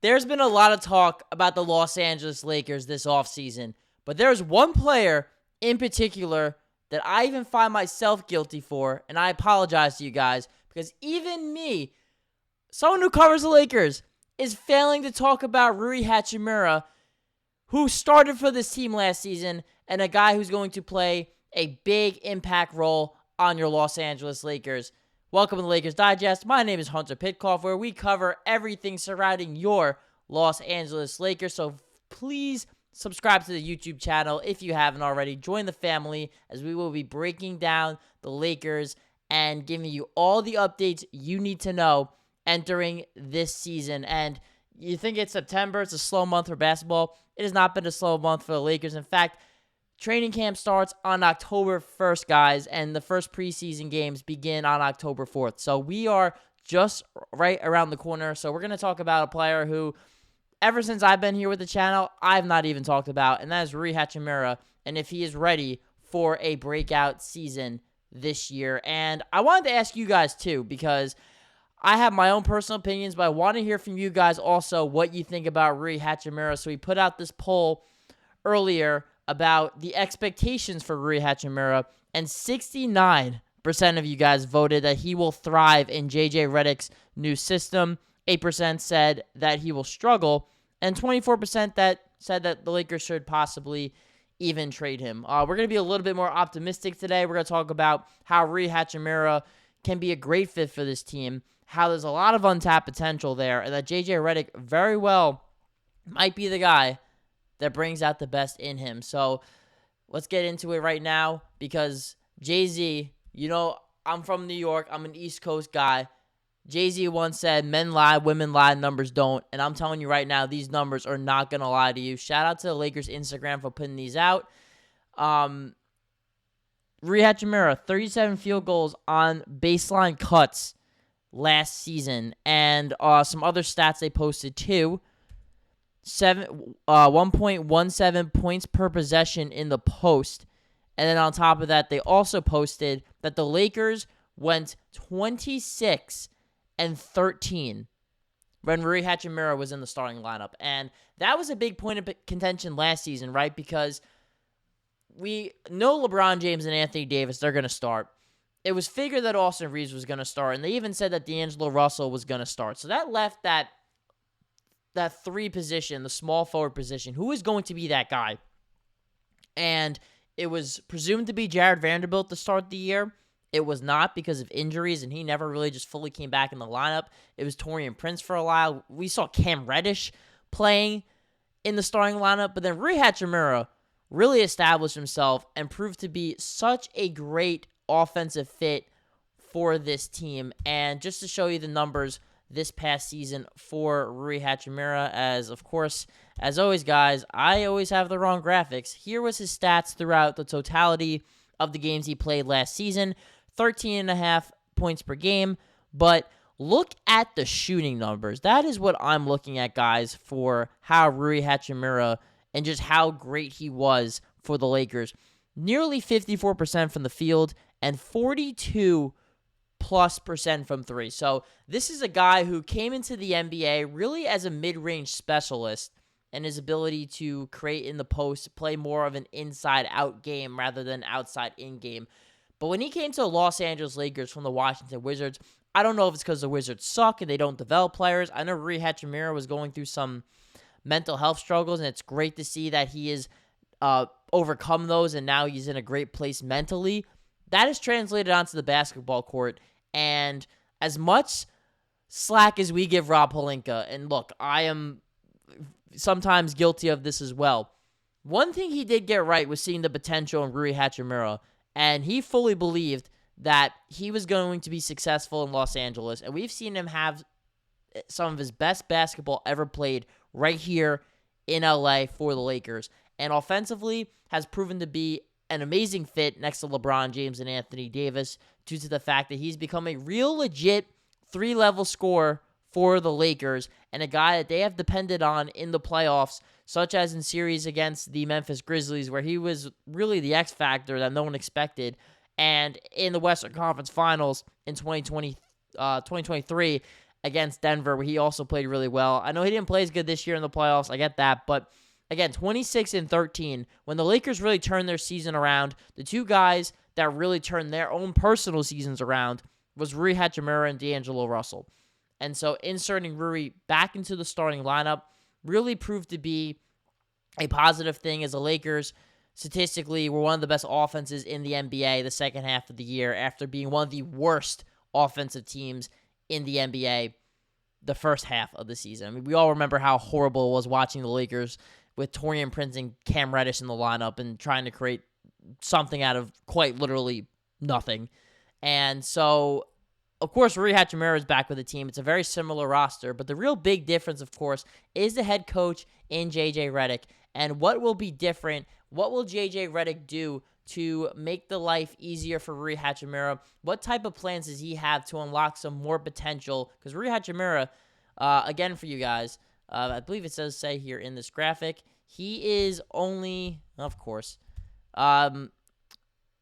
There's been a lot of talk about the Los Angeles Lakers this offseason, but there's one player in particular that I even find myself guilty for, and I apologize to you guys, because even me, someone who covers the Lakers, is failing to talk about Rui Hachimura, who started for this team last season, and a guy who's going to play a big impact role on your Los Angeles Lakers. Welcome to the Lakers Digest. My name is Hunter Pitcoff, where we cover everything surrounding your Los Angeles Lakers. So please subscribe to the YouTube channel if you haven't already. Join the family as we will be breaking down the Lakers and giving you all the updates you need to know entering this season. And you think it's September, it's a slow month for basketball. It has not been a slow month for the Lakers. In fact, training camp starts on October 1st, guys, and the first preseason games begin on October 4th. So we are just right around the corner. So we're going to talk about a player who, ever since I've been here with the channel, I've not even talked about, and that is Rui Hachimura, and if he is ready for a breakout season this year. And I wanted to ask you guys, too, because I have my own personal opinions, but I want to hear from you guys also what you think about Rui Hachimura. So we put out this poll earlier about the expectations for Rui Hachimura, and 69% of you guys voted that he will thrive in JJ Redick's new system. 8% said that he will struggle, and 24% that said that the Lakers should possibly even trade him. We're going to be a little bit more optimistic today. We're going to talk about how Rui Hachimura can be a great fit for this team, how there's a lot of untapped potential there, and that JJ Redick very well might be the guy that brings out the best in him. So let's get into it right now, because Jay-Z, you know, I'm from New York. I'm an East Coast guy. Jay-Z once said, men lie, women lie, numbers don't. And I'm telling you right now, these numbers are not going to lie to you. Shout out to the Lakers Instagram for putting these out. Rui Hachimura, 37 field goals on baseline cuts last season. And some other stats they posted too. 1.17 points per possession in the post. And then on top of that, they also posted that the Lakers went 26-13 when Rui Hachimura was in the starting lineup. And that was a big point of contention last season, right? Because we know LeBron James and Anthony Davis, they're going to start. It was figured that Austin Reaves was going to start, and they even said that D'Angelo Russell was going to start. So that left that three position, the small forward position. Who is going to be that guy? And it was presumed to be Jared Vanderbilt to start the year. It was not because of injuries, and he never really just fully came back in the lineup. It was Taurean Prince for a while. We saw Cam Reddish playing in the starting lineup, but then Rui Hachimura really established himself and proved to be such a great offensive fit for this team. And just to show you the numbers this past season for Rui Hachimura, as of course, as always, guys, I always have the wrong graphics. Here was his stats throughout the totality of the games he played last season. 13.5 points per game, but look at the shooting numbers. That is what I'm looking at, guys, for how Rui Hachimura and just how great he was for the Lakers. Nearly 54% from the field and 42+% from three. So this is a guy who came into the NBA really as a mid-range specialist, and his ability to create in the post, play more of an inside-out game rather than outside-in game. But when he came to the Los Angeles Lakers from the Washington Wizards, I don't know if it's because the Wizards suck and they don't develop players. I know Rui Hachimura was going through some mental health struggles, and it's great to see that he has overcome those, and now he's in a great place mentally. That is translated onto the basketball court, and as much slack as we give Rob Pelinka, and look, I am sometimes guilty of this as well. One thing he did get right was seeing the potential in Rui Hachimura, and he fully believed that he was going to be successful in Los Angeles, and we've seen him have some of his best basketball ever played right here in LA for the Lakers, and offensively has proven to be an amazing fit next to LeBron James and Anthony Davis due to the fact that he's become a real legit three-level scorer for the Lakers, and a guy that they have depended on in the playoffs, such as in series against the Memphis Grizzlies, where he was really the X factor that no one expected, and in the Western Conference Finals in 2023 against Denver, where he also played really well. I know he didn't play as good this year in the playoffs. I get that. But, again, 26-13. When the Lakers really turned their season around, the two guys that really turned their own personal seasons around was Rui Hachimura and D'Angelo Russell. And so inserting Rui back into the starting lineup really proved to be a positive thing, as the Lakers statistically were one of the best offenses in the NBA the second half of the year after being one of the worst offensive teams in the NBA the first half of the season. I mean, we all remember how horrible it was watching the Lakers with Taurean Prince and Cam Reddish in the lineup and trying to create something out of quite literally nothing. And so, of course, Rui Hachimura is back with the team. It's a very similar roster, but the real big difference, of course, is the head coach in JJ Redick. And what will be different? What will JJ Redick do to make the life easier for Rui Hachimura? What type of plans does he have to unlock some more potential? Because Rui Hachimura, again for you guys, I believe it says say here in this graphic, he is only, of course,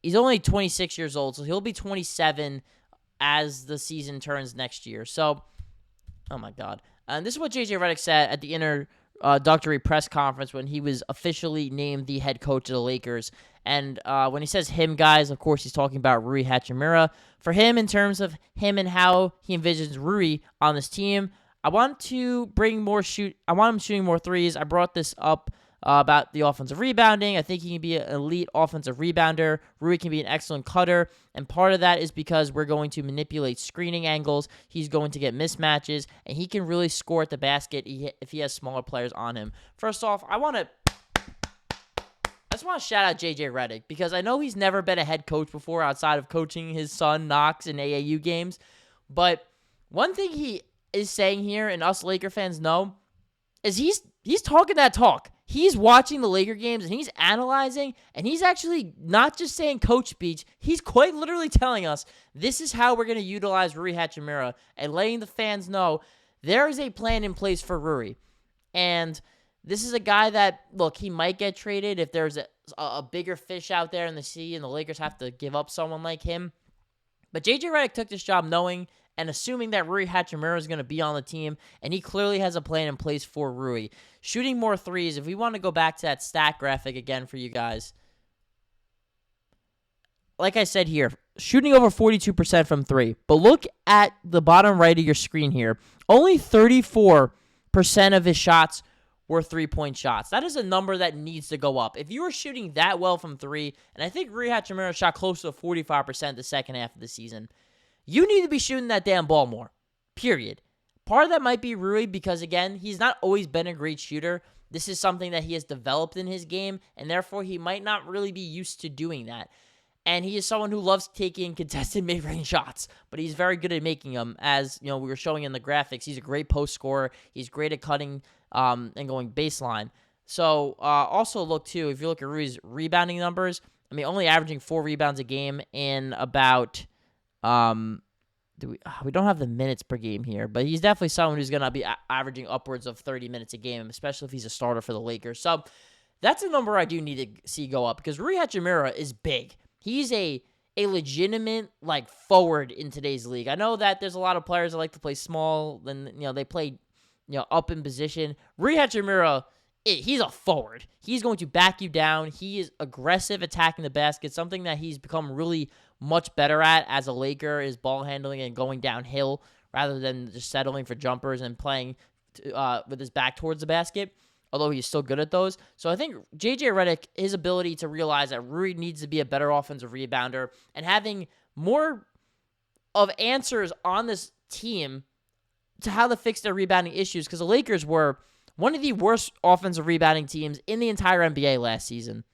he's only 26 years old, so he'll be 27 as the season turns next year. So, oh my God. And this is what JJ Redick said at the introductory press conference when he was officially named the head coach of the Lakers. And when he says him, guys, of course, he's talking about Rui Hachimura. For him, in terms of him and how he envisions Rui on this team, I want to bring more I want him shooting more threes. I brought this up about the offensive rebounding. I think he can be an elite offensive rebounder. Rui can be an excellent cutter, and part of that is because we're going to manipulate screening angles. He's going to get mismatches, and he can really score at the basket if he has smaller players on him. First off, I just want to shout out JJ Redick, because I know he's never been a head coach before outside of coaching his son Knox in AAU games, but one thing he is saying here, and us Laker fans know, is he's talking that talk. He's watching the Laker games, and he's analyzing, and he's actually not just saying coach speech. He's quite literally telling us, this is how we're going to utilize Rui Hachimura, and letting the fans know there is a plan in place for Rui. And this is a guy that, look, he might get traded if there's a bigger fish out there in the sea, and the Lakers have to give up someone like him. But JJ Redick took this job knowing and assuming that Rui Hachimura is going to be on the team, and he clearly has a plan in place for Rui. Shooting more threes, if we want to go back to that stat graphic again for you guys, like I said here, shooting over 42% from three. But look at the bottom right of your screen here. Only 34% of his shots were three-point shots. That is a number that needs to go up. If you were shooting that well from three, and I think Rui Hachimura shot close to 45% the second half of the season, you need to be shooting that damn ball more, period. Part of that might be Rui because, again, he's not always been a great shooter. This is something that he has developed in his game, and therefore he might not really be used to doing that. And he is someone who loves taking contested mid-range shots, but he's very good at making them. As you know, we were showing in the graphics, he's a great post scorer. He's great at cutting and going baseline. So also look, too, if you look at Rui's rebounding numbers, I mean, only averaging 4 rebounds a game in about... we don't have the minutes per game here, but he's definitely someone who's going to be averaging upwards of 30 minutes a game, especially if he's a starter for the Lakers. So that's a number I do need to see go up because Rui Hachimura is big. He's a legitimate forward in today's league. I know that there's a lot of players that like to play small, and they play up in position. Rui Hachimura, he's a forward. He's going to back you down. He is aggressive attacking the basket, something that he's become really much better at as a Laker is ball handling and going downhill rather than just settling for jumpers and playing with his back towards the basket, although he's still good at those. So I think JJ Redick, his ability to realize that Rui needs to be a better offensive rebounder and having more of answers on this team to how to fix their rebounding issues, because the Lakers were one of the worst offensive rebounding teams in the entire NBA last season.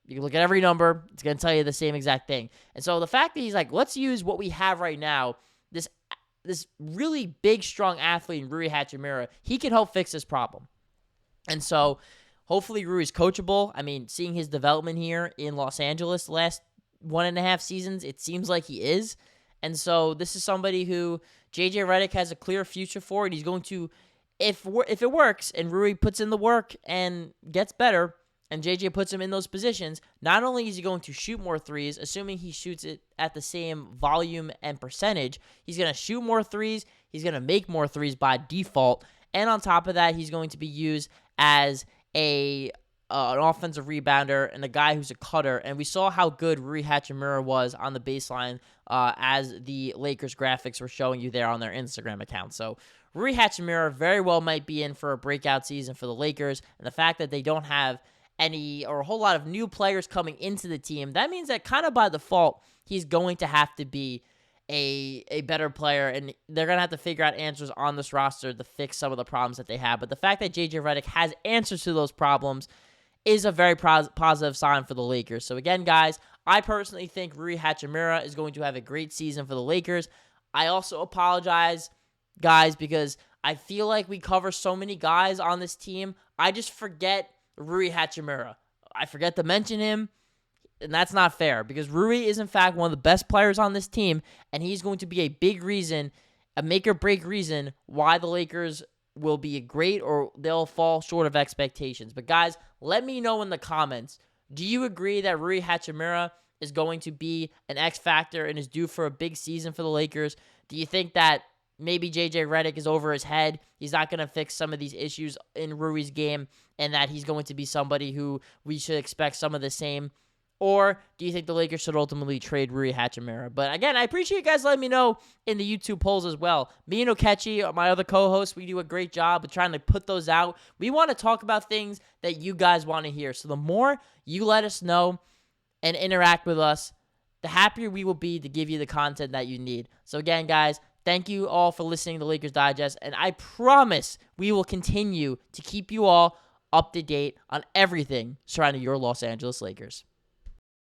You can look at every number. It's going to tell you the same exact thing. And so the fact that he's like, let's use what we have right now, this really big, strong athlete in Rui Hachimura, he can help fix this problem. And so hopefully Rui's coachable. I mean, seeing his development here in Los Angeles the last 1.5 seasons, it seems like he is. And so this is somebody who JJ Redick has a clear future for, and he's going to, if it works and Rui puts in the work and gets better, and JJ puts him in those positions, not only is he going to shoot more threes, assuming he shoots it at the same volume and percentage, he's going to shoot more threes, He's going to make more threes by default. And on top of that, he's going to be used as an offensive rebounder and a guy who's a cutter. And we saw how good Rui Hachimura was on the baseline as the Lakers graphics were showing you there on their Instagram account. So Rui Hachimura very well might be in for a breakout season for the Lakers. And the fact that they don't have any or a whole lot of new players coming into the team, that means that kind of by default, he's going to have to be a better player, and they're going to have to figure out answers on this roster to fix some of the problems that they have. But the fact that JJ Redick has answers to those problems is a very positive sign for the Lakers. So again, guys, I personally think Rui Hachimura is going to have a great season for the Lakers. I also apologize, guys, because I feel like we cover so many guys on this team. I just forget Rui Hachimura. I forget to mention him. And that's not fair because Rui is, in fact, one of the best players on this team, and he's going to be a big reason, a make-or-break reason why the Lakers will be great or they'll fall short of expectations. But, guys, let me know in the comments, do you agree that Rui Hachimura is going to be an X factor and is due for a big season for the Lakers? Do you think that maybe JJ Redick is over his head, he's not going to fix some of these issues in Rui's game, and that he's going to be somebody who we should expect some of the same? Or do you think the Lakers should ultimately trade Rui Hachimura? But again, I appreciate you guys letting me know in the YouTube polls as well. Me and Okechi, my other co-hosts, we do a great job of trying to put those out. We want to talk about things that you guys want to hear. So the more you let us know and interact with us, the happier we will be to give you the content that you need. So again, guys, thank you all for listening to Lakers Digest. And I promise we will continue to keep you all up to date on everything surrounding your Los Angeles Lakers.